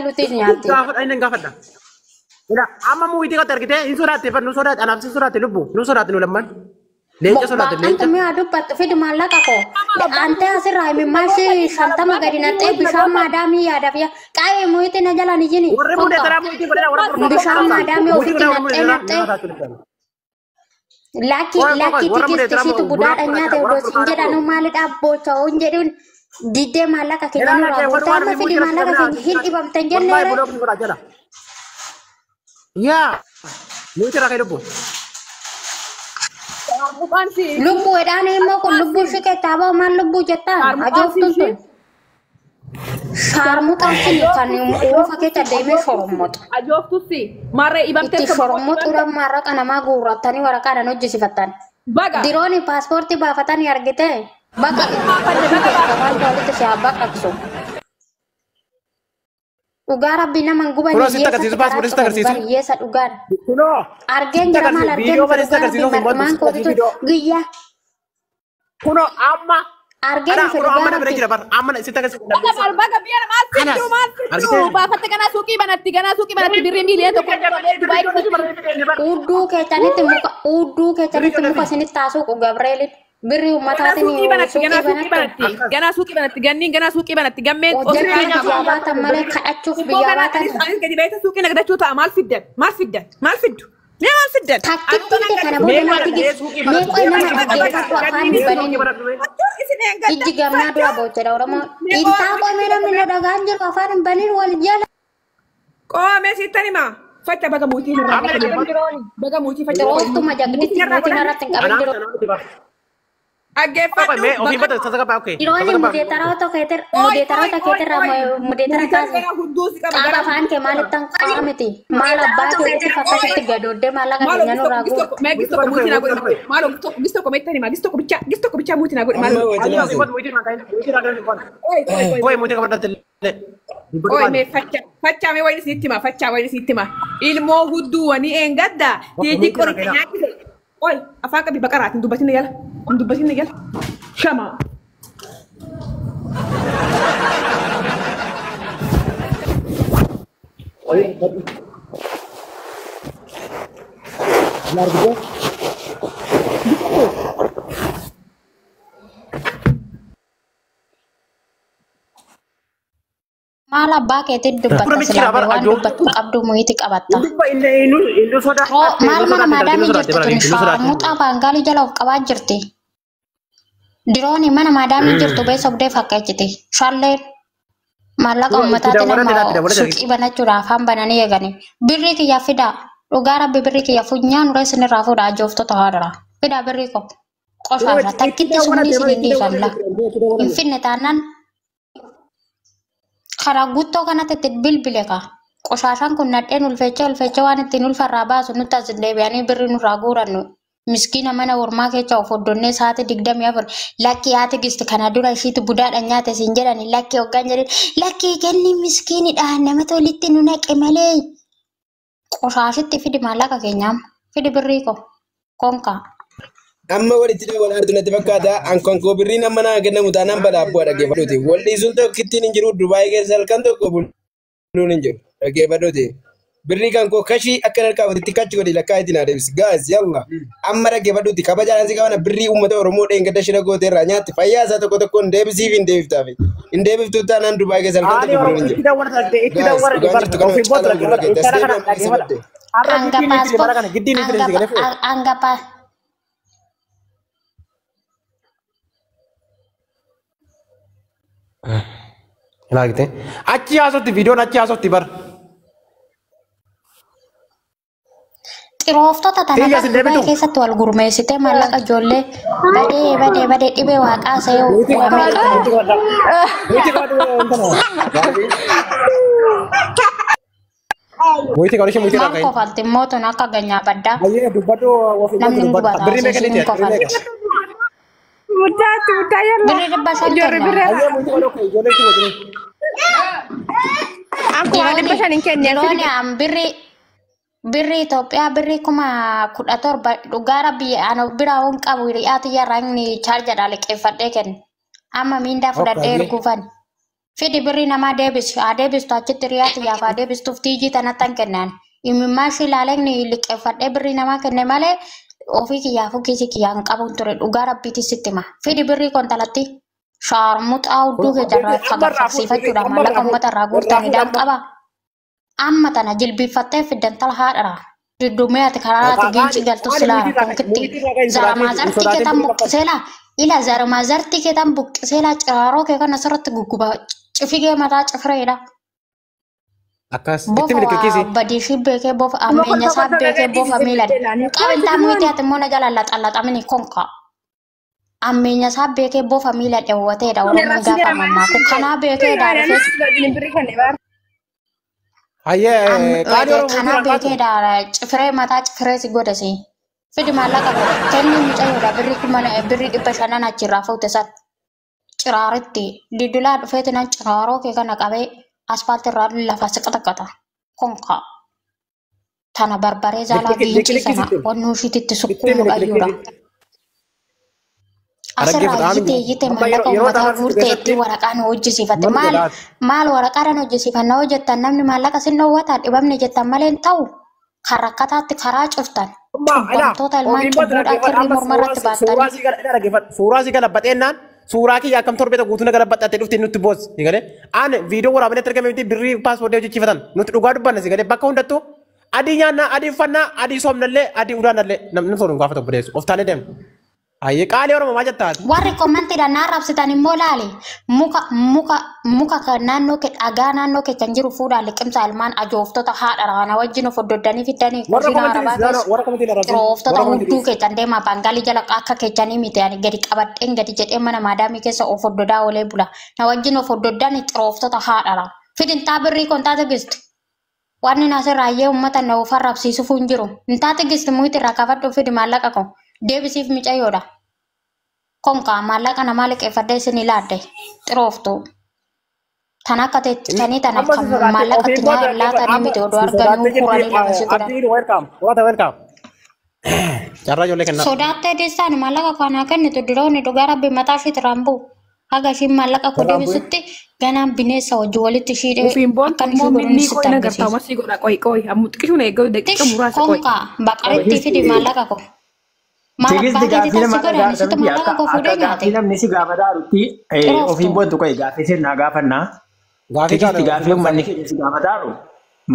luti nyati. Gafat aina gafat dah. Ila amma mu iti katar kita in surat te nu surat anam surat lubu nu surat nu lamman. Lenca surat lenca. Ante mi adu pat fid malak ako. Ante asir rai mi masih santa magadina te bisa madami ada via. Kai mu iti na jalan ijini. Orang muda teramu iti pada orang. Bisa madami ofiti na te. Laki tikis situ budak anya te udah sinje danu malit abo cowok jadi dide malak kaki danu rabu tapi fid malak kaki hil ibam tenjen nere. Ya, mu iti rakai lubu. Bukan sih. Lubu edane mo ko lubu sih kayak tawa man lubu jetan. Ajo tuh. Sarmu kan sini kan yang pakai cademe soromot. Ajo tuh sih. Mare ibam Iti soromot udah marah karena magurat tani waraka ada nojo sifatan. Baga. Dironi paspor tiba fatan yar gitu. Baga. Kapan kalau itu siapa langsung. Ugara bina mangguban yes at ugar. Argen jamal argen mangko itu gaya. Kuno amma Argen amma berarti dapat amma sita kasih. Baga biar masih. Bapak tegana suki banat birim bilia tuh. Udu kayak tadi temuka sini tasuk Gabriel. Beri mata hati nih. Gana suki banat gamet. Ojeknya jabatan mereka acuf bijabatan. Jadi baita suki nagda cuta mal fiddat. Ya mal fiddat. Taktik itu karena boleh mati gitu. Meko ini mah dia tuh akan dibanding. Iji gamna dua bocor orang mau. Inta kok mena udah ganjil kafarin banding wal jalan. Kok mesih tani mah. Fatta baga muti. Baga muti fatta. Terus tuh mah jadi muti narat tinggal jero. Agak apa me ofi betul sasa apa oke Ironi mudia tarawa to keter mudia tarawa kas apa fan ke malit tang kamiti mala ba ke fakka tiga dode mala kan nyano ragu me gisto ko muti nago malo gisto ko mettani ma gisto ko bicha muti nago malo oi muti ka badal oi me faccia me wayni sittima ilmo huddu wani en gadda ti ko nyaki oi afaka bi bakarat ndubatin yalla Shama. Mala ba ke tid dubat selawan dubat abdu muitik abatta Indo soda mal madami jirti mut apa ngali jalaw qabajirti dironi mana madami jirtu besok de fakkaiti shalle mala ummata tana suki bana cura fam banani yagani birri ki yafida ugara birri ki yafunya nure sene rafu da jofto to hadara pida birri ko qosha takkitti sunni sini falla infinne tanan Kara gutto kana tetet bilbile ka qoshashan kun nadhen ulfecha waan ittiin ulfarraa baasu nutti as deebi'anii birri nurraa guurannu miskiina mana ormaa keessa of oddonnee sa'aatii 24 lakkii haati gisti kana dura ishiitu budaadhaan nyaate siin jedhani lakkii hoggaan jedhan lakkii kenni miskiinidha namatti walitti nu naqe malee qoshaashitti fidi maallaqa keenyaam fidi birrii ko konka. Amma walitti wal ardu natti fakkaata ankon ko birriin amma naa kennamu taanaan badhaabbuudha dhaggeeffadhuuti. Walli sun tokko ittiin hin jiru Dubaayii keessa halkan tokko buluun hin jiru dhaggeeffadhuuti. Birrii kan koo kashii akka harkaa walitti kachi godhi lakkaa ittiin adeemsi. Gaas yalla amma dhaggeeffadhuuti kabajaan si qabana birrii uummata Oromoo dheengadda shira goote irraa nyaatti fayyaa isaa tokko tokkoon deebisiif hin deebiftaaf. Hin deebiftuu taanaan Dubaayii keessa halkan tokko buluun hin jiru. Anggapan Lagi achi asotti video achi asotti bar Xirooftoota tanaa Dubaayii keessatti wal gurmeessitee maallaqa ijoollee badee dhibee waaqaa sayoo Muiti kalau muiti maal kofalti mootoon akka ganyaa baddaa namni dubata asiin kofalti. Birri dhibba shan kenna. Yerooni an birri Itoophiyaa birri kuma 17 dhugaara biyya ana bira hon qabu hiriyaati yarra inni chaarjadha liqeeffadhee kenne. Amma miindaa fudhadhee erguufan. Fidi birri nama deebis tu achitti riyaati yaafa deebistuuf tiijii tanattan kennan. Imimmaa ishee ilaaleen liqeeffadhee birri namaa kenne malee ofii kiyyaafuu kiisii kiyyaan qabuun ture dhugaa rabbiitis sitti hima. Fidi birrii kontalatti shaarmuxaa hudduu keessa fagarfaqsiifachuudhaan maallaqa uummata irraa guurtanidhaan qaba. Amma tana jilbiiffattee fiddantala haadhara. Dudumee ati karaaraati giinci galtu silaa konkitti zaramaazarti keetan buqqiseela ila zaramaazarti keetan buqqiseela ciraaroo kee kan asirratti guggubaa cifigee mataa cifireedha. Akkas itti miliqqiisi. Badiishii beekee bofa ammeenya isaa beekee bofa miilan qabentaa muhitii ati immoo na jala laxallaxamini konka. Ammeenya isaa beekee bofa miila dheewwateedha oromoon gaafa mammaaku kanaa beekeedha rifees. Hayyee Kana beekeedha cifiree mataa cifiree si godhasi. Fidi maallaqa godha kenni mucayyoodha birrii 500 achirraa fuute san. Ciraaritti didulaa dhufeetinan ciraaroo kee kana qabee asfaaltii irraa lafa siqataqqata. Konka. Tana barbaree jaalaa giinci sana onnuu ishiititti sukkuu muqayyuudha. Asirraa iyyite maallaqa uummataa guurtee itti waraqaan hojjisiifatte maal waraqaadhaan hojjisiifanna hojjettan namni maallaqa sin dhoowwataa dhibamne jettan malee hin ta'u kan rakkataatti karaa cuftan cubbantoota ilmaan cubbuudhaan kirrii mormarratti baattanii. Suuraa si galabbaxeennaan suuraa kiyya akkam torbee guutuu na galabbaxattee dhufte nutti boos si galee aan viidiyoo waraabanii argame miti birrii paaspoortii hojjechiifatan nuti dhugaa dubbanna si galee bakka hundattuu adii nyaannaa adii uffannaa adii soomnallee adii udaanallee namni soonu gaafa tokko deessu of taanee deemu. Aye kali orang mau jatah. Warri komanti dan narap sitani molali. Muka ke nano ke aga nano ke canjiru fuda likem salman ajo ofto ta hat arana wajino fodo dani fitani kusina arabakes. Ofto ta hudu ke cande ma pangali jalak akka ke cani miti ani gadi kabat gadi jet mana madami ke so fodo da oleh bula. Na wajino fodo dani ofto ta hat ara. Fitin taberi kontate gist. Warni nasir raya ummata na ufarap sisu funjuru. Ntate gist muiti rakavat do fidi malak ako. Deebisiif mucayyoodha. Konka maallaqa namaa liqeeffadhee isin ilaadde xirooftu. Tan akka teessanii tan akka maallaqatti nyaa laatanii miti oduu arganii kuranii lama si godhan. Sodaattee deessaan maallaqa kanaa kennitu diroonni dhugaa rabbi mataa ishee tiraan haga ishiin maallaqa koo deebisutti ganaan bineensa wajji walitti shiidhee akkan ishee godhuun sitti argisiisa. Konka baqaritti fidi maallaqa koo. Tegisti gaaffii nama gaaffii namni si gaafa daarutti ofiin boontu qo'i gaaffii sirnaa gaafannaa. Tegisti gaaffii uummanni keenya si gaafa daaru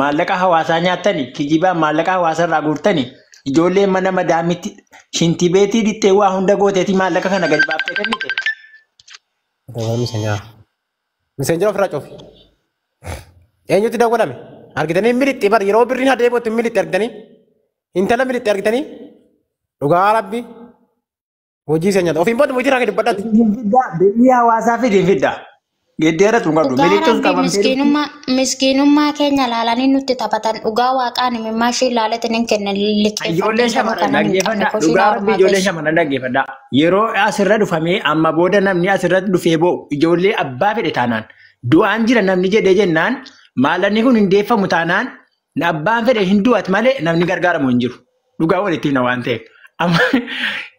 maallaqa hawaasaa nyaattani kijibaan maallaqa hawaasaa irraa guurtani ijoollee mana madaamitti shintibeetii dhittee waa hunda gooteeti maallaqa kana gadi baaftee kennite. Miseenjira ofirraa coofi. Eenyutti dawwalame argitanii militti bar yeroo birriin hadeebotti militti argitanii intala militti argitanii. Dhugaa rabbi hojii isa nyaata ofiin booda hojii irraa gadi badhaate. Birrii hawaasaa fi dinfidda. Geddeera tun qabdu. Miskiinummaa keenya laalanii nutti taphatan dhugaa waaqaan imimmaa ishee ilaaleetiin hin kennan ijoollee shamarran dhaggeeffadha. Dhugaa rabbi ijoollee shamarran dhaggeeffadha. Yeroo asirra dhufamee amma booda namni asirratti dhufee bo'u ijoollee abbaa fedhe taanaan du'aan jira namni jedhee jennaan maallaqa kun hin deeffamu taanaan abbaan fedhe hin du'at malee namni gargaaramu hin jiru. Dhugaa walitti himna waan ta'eef. Amma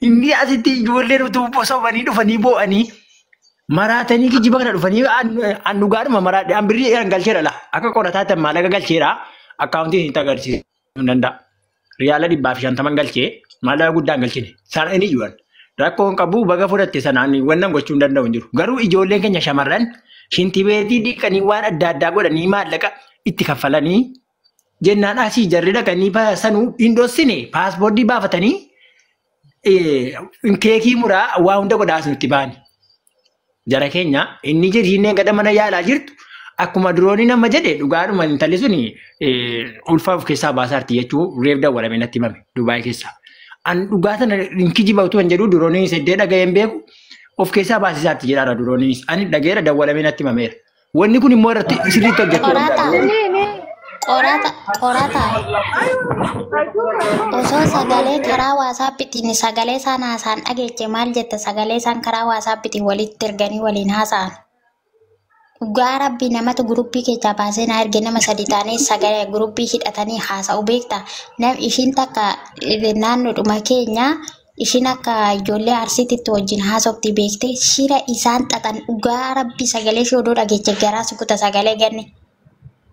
inni asitti ijoollee nuti sobanii dhufanii boo'anii maraatanii kijiba kana dhufanii an dhugaadhuma maraadhe an birrii galcheedha la akka qorataatti maallaqa galcheedha akkaawuntii hin agarsiisuu hin danda'a. Riyaala 250 galchee maallaqa guddaan galchine sana inni iyyuu rakkoo hin qabu baga fudhatte sanaan wannan gochuu hin danda'u hin jiru. Garuu ijoolleen keenya shamarran shintibeetii dhiqanii waan adda addaa godhanii maallaqa itti kaffalanii jennaan asii jarri dhaqanii sanuu hin dhossine paaspoortii baafatanii keekii muraa waa hunda godhaas nutti ba'ani. Jara keenya inni jirriinnee gada mana yaalaa jirtu akkuma duroonni nama jedhe dhugaadhuma intalli suni ulfaa of keessaa baasaarti jechuun reef dawwalame natti himame Dubaay keessaa. An dhugaa sana kijiba utuu hin jedhu duroonni seddee dhaga'een beeku of keessaa baasisaarti jedhaadha duroonni ani dhageera dawwalame natti himameera. Wanni kun immoo irratti sirriitti hojjetu. Qorata osoo sagalee karaa waasaappitiin sagalee isaan haasa'an dhageeche maal jette sagalee isaan karaa waasaappitiin walitti erganii waliin haasa'an. Dhugaa rabbi namatu guruppii keessaa baasee na erge nama 3 taanee sagalee guruppii hidhatanii haasa'u beekta. Nam ishiin takka naannoodhuma keenya Ishiin akka ijoollee Arsiititti wajjin haasofti beektee shira isaan xaxan dhugaa rabbi sagalee ishee odoo dhageeche garaa sukuta sagalee ganne.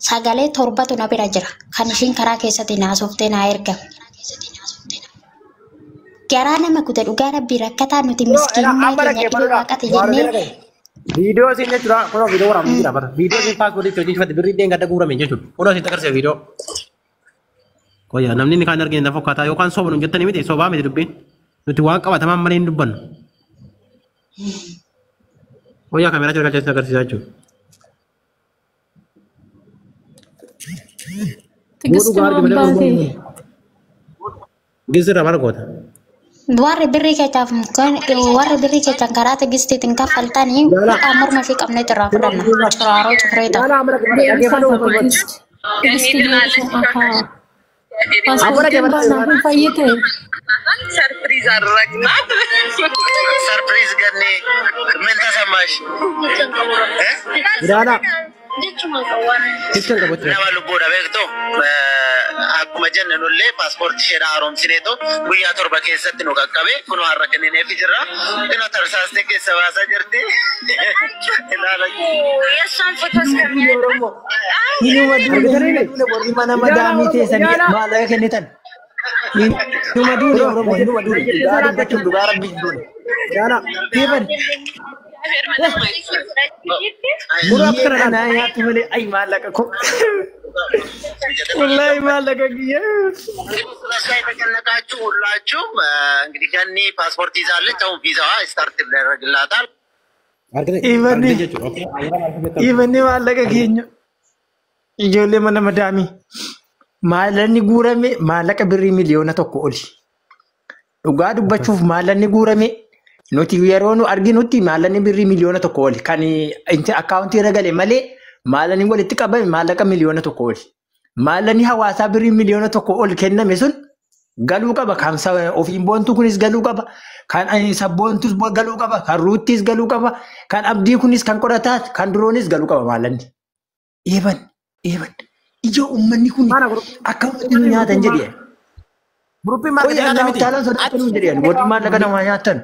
Sagalee torbatu na bira jira. Kan ishiin karaa keessatti haasoftee na ergame. Garaa nama kute dhugaa rabbi rakkataa nuti miskiinummaa keenya dhibee waaqati jennee. Video sini curah, kalau video orang mungkin apa? Video sini pas bodi cuci cepat beri dia nggak ada gurame jujur. Udah sih tegar video. Kau ya, namni ni kan harga yang kata, yo kan sobat nunjukin ini, sobat ini dubin. Nuti wang kawat tamam mana ini dubban. Oh ya kamera curah tegar sih aja. Gisir apa kau? Warri birrii keessaaf warri birrii keessan karaa tigistiitiin kaffaltanii amur mashii qabnee jirraa fudhanna. Ciraaroo cifreeta. Surprise arragnaat. Surprise ganne minta samash. Berada. Nama lubbudha beektu akkuma jenna nullee paaspoortii ishee haaromsine guyyaa torba keessatti nu qaqqabe kun har'a kennineef jirra ina tarsaastee keessa baasaa jirti ilaala yeeshaan fotos warri mana madaamii teessanii maallaqa kennitan. Inuma duune Oromoo inuma duune dhugaa dubbachuun dhugaa rabbi hin duune. Gaana deeban. Muraf kana naa nyaatu malee ay maallaqa ko. Wallahi maallaqa giyya. Lasai ተጨነቃችሁ ሁላችሁ እንግዲህ ገኒ ፓስፖርት ይዛለች አሁን ቪዛዋ ስታርት ይደረግላታል። Ivanni maallaqa keenya ijoollee mana madaamii maallanni guurame maallaqa birrii miliyoona tokko oli. Dhugaa dubbachuuf maallanni guurame nuti yeroo nu arginutti maallanni birrii miliyoona tokko oli kan akkaawuntii irra gale malee maallanni walitti qabame maallaqa miliyoona tokko oli. Maallanni hawaasaa birrii miliyoona tokko oli kenname sun galuu qaba. Kan ofiin boontuu kunis galuu qaba. Kan sabboontus galuu qaba. Kan ruuttis galuu qaba. Kan abdii kunis kan qorataat kan duroonis galuu qaba maallanni. Eeban. Ijoo uummanni kun akkamitti nyaatan jedhee. Gruppi maallaqa nyaatan miti. Taalaan sodaatan jedhee warri maallaqa namaa nyaatan.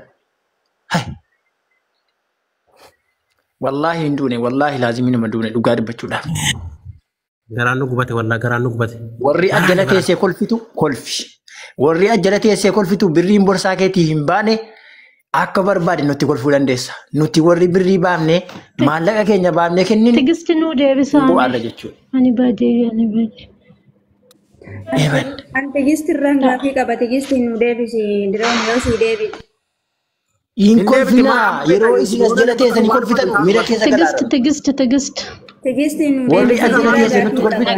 Wallahi hin duune wallahi laazimii nama duune dhugaa dubbachuudhaaf. Garaan nu gubate wallahi garaan nu gubate. Warri ajjala teessee kolfitu kolfi. Warri ajjala teessee kolfitu birriin borsaa keetii hin baane akka barbaade nutti kolfuu dandeessa. Nuti warri birrii baafne maallaqa keenya baafne kennin. Tigisti nuu deebisaan. Bu'aadha jechuudha. Ani badee. An tigisti irraan gaafii qaba tigisti nuu deebisi diroon yoo si deebisi. Hin kolfinaa yeroo isin as jala teessanii kolfitan miira keessa galaadha. Tigisti nuu warri ajjala teessee nutti kolfitu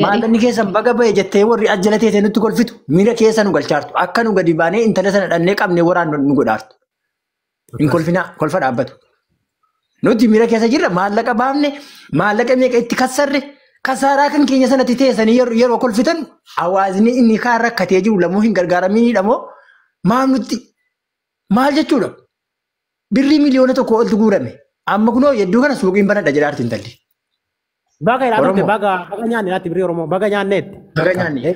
maallanni keessan baga ba'e jettee warri ajjala teessee nutti kolfitu miira keessa nu galchaartu akka nu gadi baanee intala sana dhannee qabnee waraan nu godhaartu. Hin kolfinaa kolfa dhaabbatu. Nuti miira keessa jirra maallaqa baafne maallaqa meeqa itti kassarre kasaaraa kan keenya sanatti teessanii yeroo kolfitan hawaasni inni kaan rakkatee jiru lamuu hin gargaaraminidha moo maal nutti maal jechuudha birrii miliyoona tokko oltu guurame amma kunoo yedduu kana suuqiin banadha jedhaarti intalli. Baga ilaaluutti baga nyaanne laatti birrii Oromoo baga nyaanneetti. Baga nyaanne.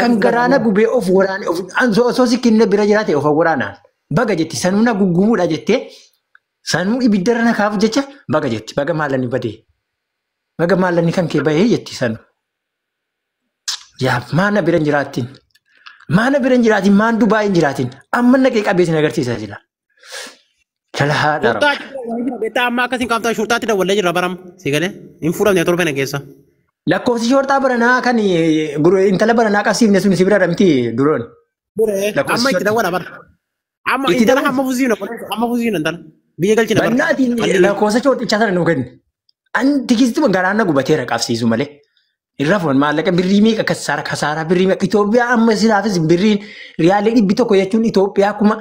Kan garaana gubee of waraane osoo sikkinne bira jiraate of waraanaan baga jetti sanuu na guggumuudha jettee sanuu ibiddarra na kaafu jecha baga jetti baga maallanni badee baga maallanni kan kee bahee jetti sanuu. Yaa maana bira hin jiraattin maana bira hin jiraatin maan Dubaay hin jiraatin amma naqee qabeessin agarsiisaa jira. Jala haadha. Beektaa amma akkasiin qaamtaa shurtaatti dawwallee jirra baram si galee hin fuudhamne torba na keessa. Lakkoofsi shortaa baranaa kan intala baranaa qabsiifne sun si bira miti duroon. Amma itti dawwala bara. Amma intala amma fuziina intala biyya galchina bara. Bannaatiin lakkoofsa shortichaa sana nuu kenni. An tikistuma garaana gubateera qabsiisu malee. Irra foon maallaqa birrii meeqa kasaaraa birrii meeqa Itoophiyaa amma silaafis birriin riyaalee 100 jechuun Itoophiyaa kuma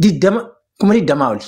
20 oli.